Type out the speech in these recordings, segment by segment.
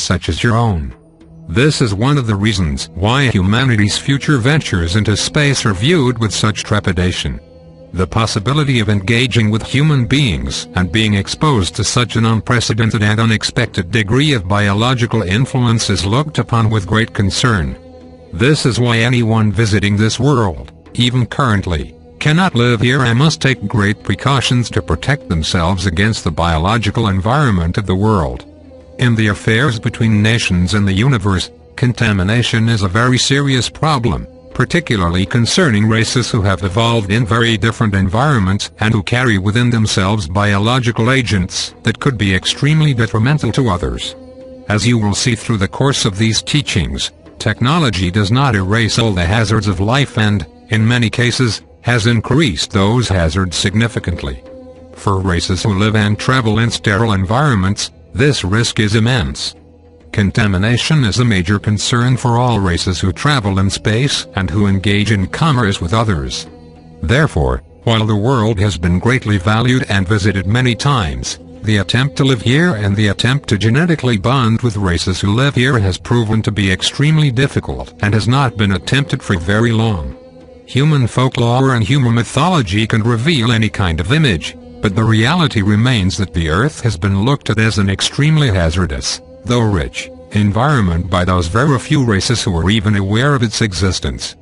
such as your own. This is one of the reasons why humanity's future ventures into space are viewed with such trepidation. The possibility of engaging with human beings and being exposed to such an unprecedented and unexpected degree of biological influence is looked upon with great concern. This is why anyone visiting this world, even currently, cannot live here and must take great precautions to protect themselves against the biological environment of the world. In the affairs between nations in the universe, contamination is a very serious problem, particularly concerning races who have evolved in very different environments and who carry within themselves biological agents that could be extremely detrimental to others. As you will see through the course of these teachings, technology does not erase all the hazards of life and, in many cases, has increased those hazards significantly. For races who live and travel in sterile environments, this risk is immense. Contamination is a major concern for all races who travel in space and who engage in commerce with others. Therefore, while the world has been greatly valued and visited many times, the attempt to live here and the attempt to genetically bond with races who live here has proven to be extremely difficult and has not been attempted for very long. Human folklore and human mythology can reveal any kind of image, but the reality remains that the Earth has been looked at as an extremely hazardous, though rich, environment by those very few races who are even aware of its existence.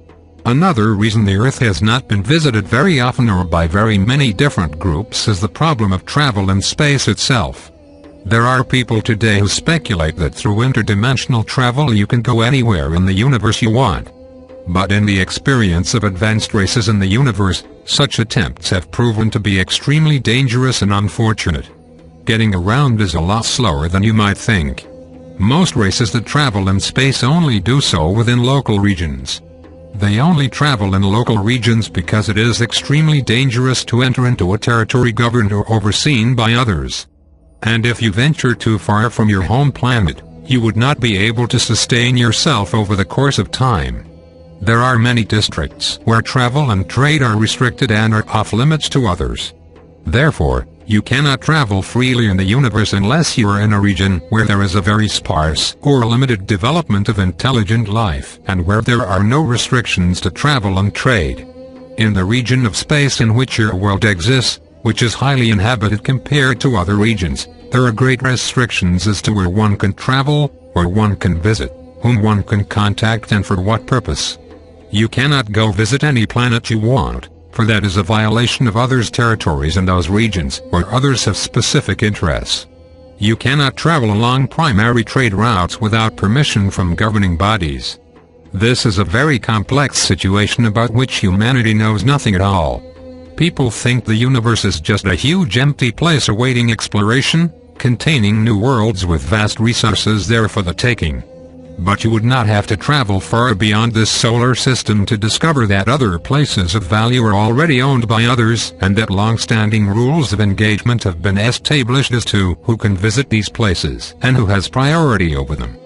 Another reason the Earth has not been visited very often or by very many different groups is the problem of travel in space itself. There are people today who speculate that through interdimensional travel you can go anywhere in the universe you want. But in the experience of advanced races in the universe, such attempts have proven to be extremely dangerous and unfortunate. Getting around is a lot slower than you might think. Most races that travel in space only do so within local regions. They only travel in local regions because it is extremely dangerous to enter into a territory governed or overseen by others. And if you venture too far from your home planet, you would not be able to sustain yourself over the course of time. There are many districts where travel and trade are restricted and are off limits to others. Therefore, you cannot travel freely in the universe unless you are in a region where there is a very sparse or limited development of intelligent life and where there are no restrictions to travel and trade. In the region of space in which your world exists, which is highly inhabited compared to other regions, there are great restrictions as to where one can travel, where one can visit, whom one can contact and for what purpose. You cannot go visit any planet you want, for that is a violation of others' territories in those regions where others have specific interests. You cannot travel along primary trade routes without permission from governing bodies. This is a very complex situation about which humanity knows nothing at all. People think the universe is just a huge empty place awaiting exploration, containing new worlds with vast resources there for the taking. But you would not have to travel far beyond this solar system to discover that other places of value are already owned by others and that long-standing rules of engagement have been established as to who can visit these places and who has priority over them.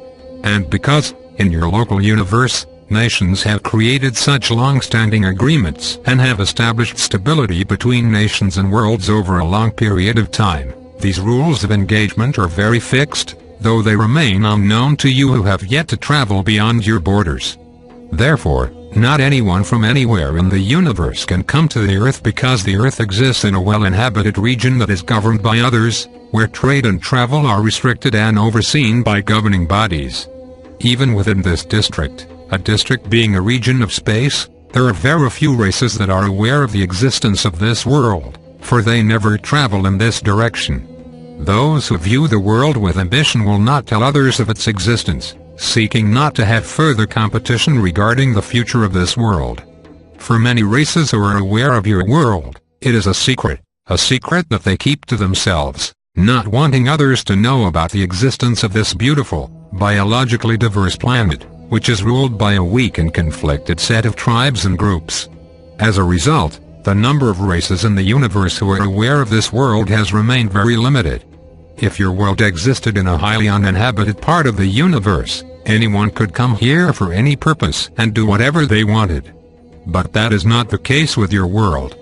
And because, in your local universe, nations have created such long-standing agreements and have established stability between nations and worlds over a long period of time, these rules of engagement are very fixed, though they remain unknown to you who have yet to travel beyond your borders. Therefore, not anyone from anywhere in the universe can come to the Earth because the Earth exists in a well-inhabited region that is governed by others, where trade and travel are restricted and overseen by governing bodies. Even within this district, a district being a region of space, there are very few races that are aware of the existence of this world, for they never travel in this direction. Those who view the world with ambition will not tell others of its existence, seeking not to have further competition regarding the future of this world. For many races who are aware of your world, it is a secret that they keep to themselves, not wanting others to know about the existence of this beautiful, biologically diverse planet, which is ruled by a weak and conflicted set of tribes and groups. As a result, the number of races in the universe who are aware of this world has remained very limited. If your world existed in a highly uninhabited part of the universe, anyone could come here for any purpose and do whatever they wanted. But that is not the case with your world.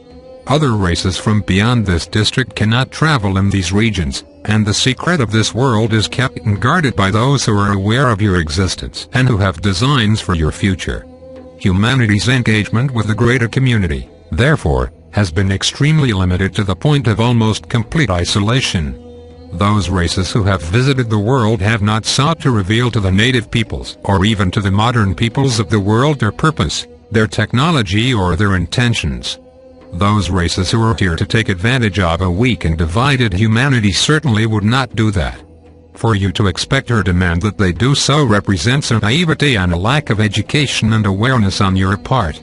Other races from beyond this district cannot travel in these regions, and the secret of this world is kept and guarded by those who are aware of your existence and who have designs for your future. Humanity's engagement with the greater community, therefore, has been extremely limited to the point of almost complete isolation. Those races who have visited the world have not sought to reveal to the native peoples or even to the modern peoples of the world their purpose, their technology or their intentions. Those races who are here to take advantage of a weak and divided humanity certainly would not do that. For you to expect or demand that they do so represents a naivety and a lack of education and awareness on your part.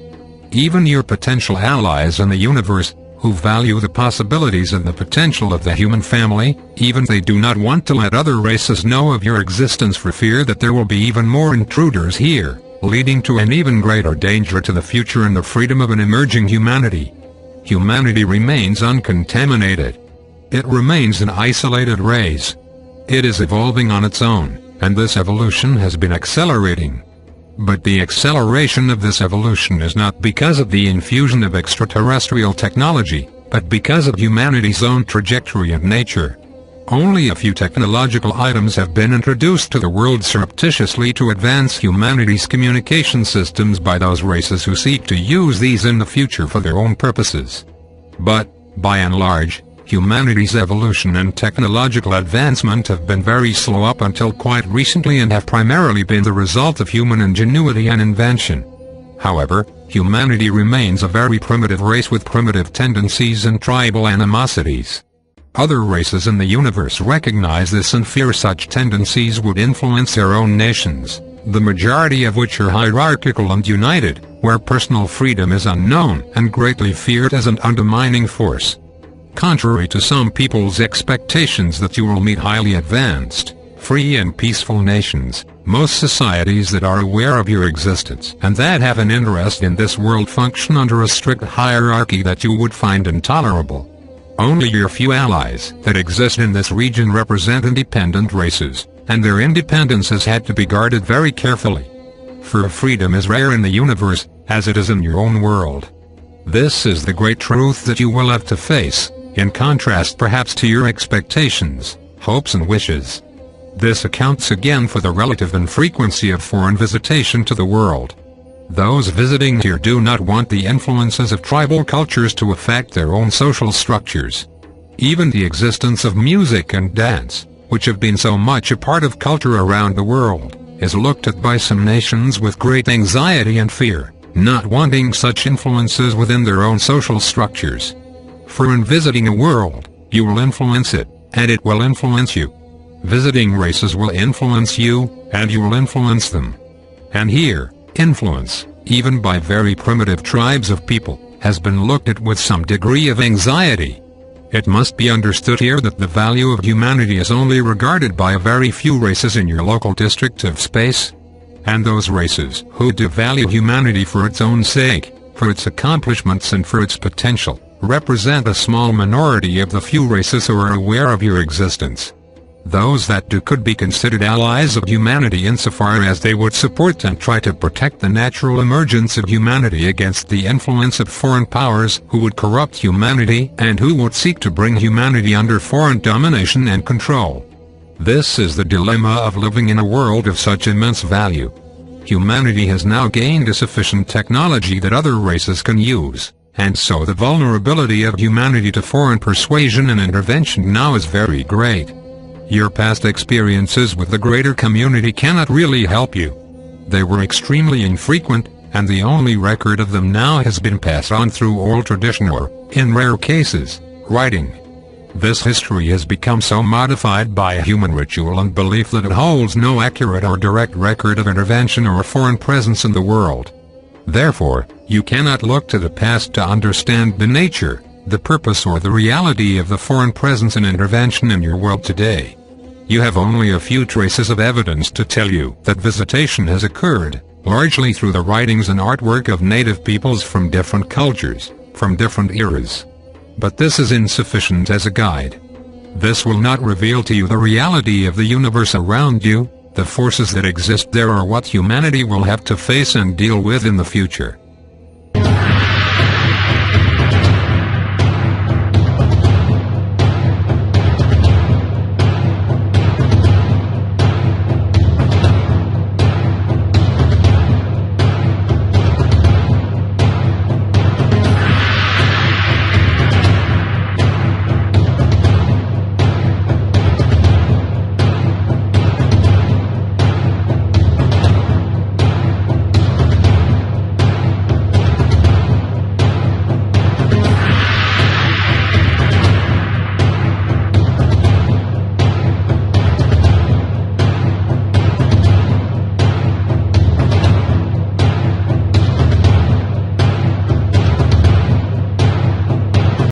Even your potential allies in the universe, who value the possibilities and the potential of the human family, even they do not want to let other races know of your existence for fear that there will be even more intruders here, leading to an even greater danger to the future and the freedom of an emerging humanity. Humanity remains uncontaminated. It remains an isolated race. It is evolving on its own, and this evolution has been accelerating. But the acceleration of this evolution is not because of the infusion of extraterrestrial technology, but because of humanity's own trajectory and nature. Only a few technological items have been introduced to the world surreptitiously to advance humanity's communication systems by those races who seek to use these in the future for their own purposes. But, by and large, humanity's evolution and technological advancement have been very slow up until quite recently and have primarily been the result of human ingenuity and invention. However, humanity remains a very primitive race with primitive tendencies and tribal animosities. Other races in the universe recognize this and fear such tendencies would influence their own nations, the majority of which are hierarchical and united, where personal freedom is unknown and greatly feared as an undermining force. Contrary to some people's expectations that you will meet highly advanced, free and peaceful nations, most societies that are aware of your existence and that have an interest in this world function under a strict hierarchy that you would find intolerable. Only your few allies that exist in this region represent independent races, and their independence has had to be guarded very carefully. For freedom is rare in the universe, as it is in your own world. This is the great truth that you will have to face, in contrast perhaps to your expectations, hopes and wishes. This accounts again for the relative infrequency of foreign visitation to the world. Those visiting here do not want the influences of tribal cultures to affect their own social structures. Even the existence of music and dance, which have been so much a part of culture around the world, is looked at by some nations with great anxiety and fear, not wanting such influences within their own social structures. For in visiting a world, you will influence it, and it will influence you. Visiting races will influence you, and you will influence them. And here, influence, even by very primitive tribes of people, has been looked at with some degree of anxiety. It must be understood here that the value of humanity is only regarded by a very few races in your local district of space. And those races who do value humanity for its own sake, for its accomplishments and for its potential, represent a small minority of the few races who are aware of your existence. Those that do could be considered allies of humanity insofar as they would support and try to protect the natural emergence of humanity against the influence of foreign powers who would corrupt humanity and who would seek to bring humanity under foreign domination and control. This is the dilemma of living in a world of such immense value. Humanity has now gained a sufficient technology that other races can use, and so the vulnerability of humanity to foreign persuasion and intervention now is very great. Your past experiences with the greater community cannot really help you. They were extremely infrequent, and the only record of them now has been passed on through oral tradition or, in rare cases, writing. This history has become so modified by human ritual and belief that it holds no accurate or direct record of intervention or foreign presence in the world. Therefore, you cannot look to the past to understand the nature, the purpose or the reality of the foreign presence and intervention in your world today. You have only a few traces of evidence to tell you that visitation has occurred, largely through the writings and artwork of native peoples from different cultures, from different eras. But this is insufficient as a guide. This will not reveal to you the reality of the universe around you, the forces that exist there or what humanity will have to face and deal with in the future.